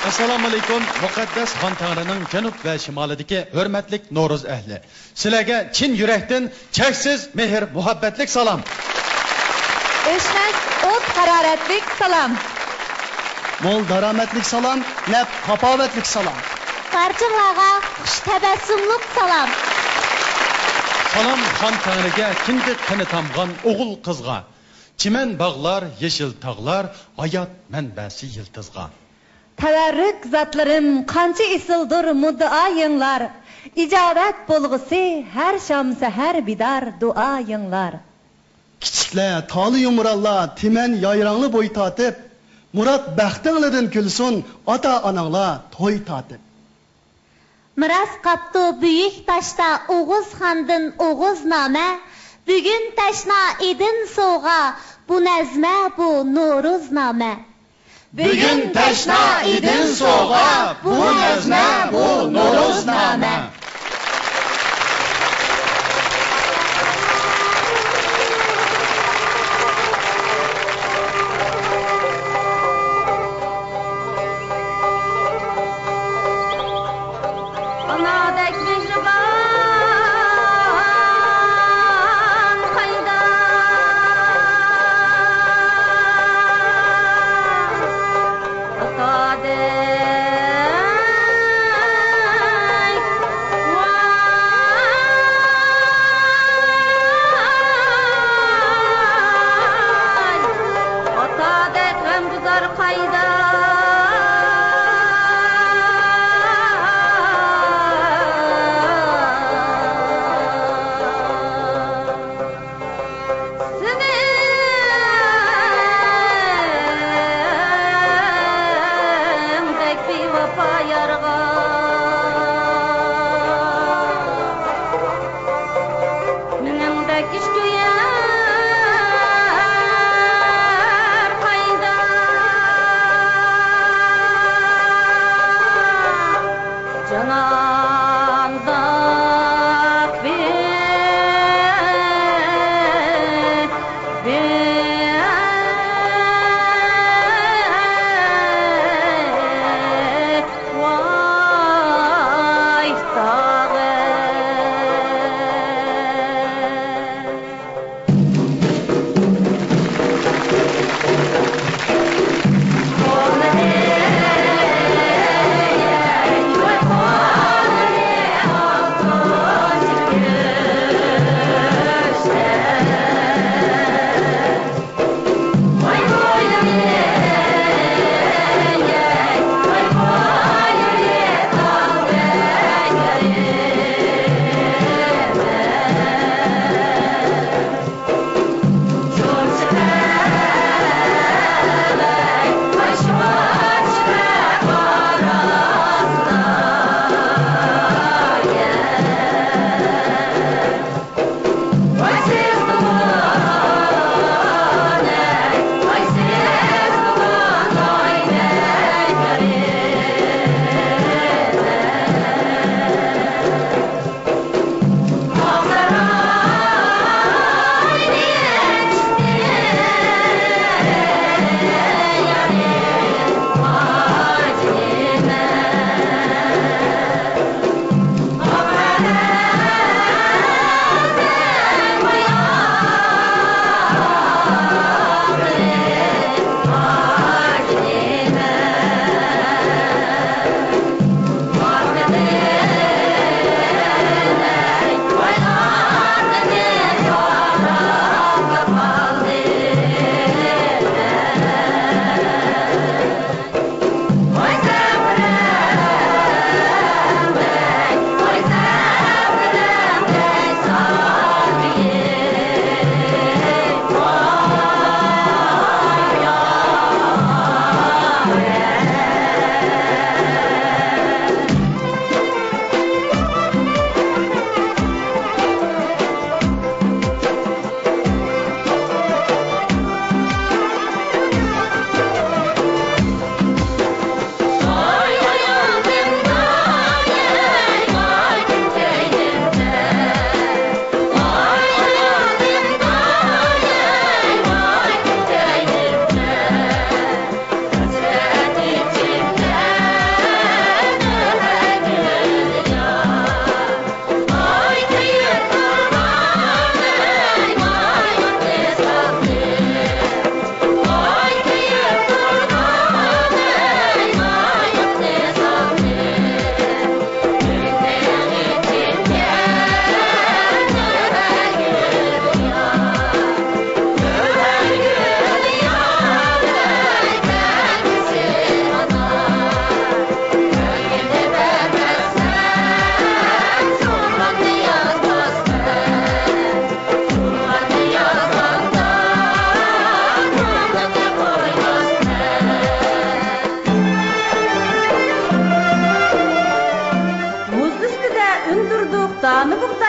Assalomu alaykum, muqaddas Xon Tangrining janub va shimolidagi hurmatli No'ro'z ahli. Sizlarga chin yurakdan cheksiz mehr, muhabbatlik salom. O'chmas o't haroratlik salom. Mol daromadlik salom, nab tapovatlik salom. Barchalarga xush tabassumlik salom. Salom Xon Tangriga kindi qini tamgan o'g'il qizga. Chiman bog'lar, yeshil tog'lar, hayot manbasi yıldızga. Tavarruk zatlarım qancha isildir muddaoyinglar. Ijobat bo'lg'isi har shom sahar bidar duoyinglar. Kichiklar, toli yumrallar, timan yayrangli bo'y tatib, Murat baxtinglardan kulsun, ota-onanglar to'y tatib. Miras qapti buyuk tashda O'g'iz xandin O'g'iz noma, bugun tashna edin sovg'a, bu nazma bu No'ro'z noma. Bugun tashna edin sovg'a, bu nazma bu No'ro'z noma.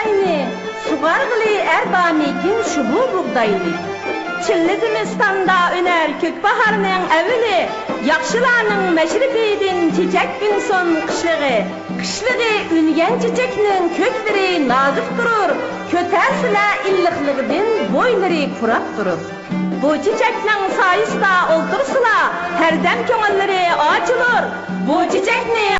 buğdayını, sugargılı erbamikin şubu buğdayını. Çilli Zimistanda öner kökbaharının evili, yaxşılarning meşribidin çiçek gün son qışlığı. Qışlığı üngen çiçekning kökleri nazik durur, kötersile illiqliğidin boyları kurap durur. Bu çiçekning sayısında oldursula, herdem köngülleri açılır. Bu çiçekni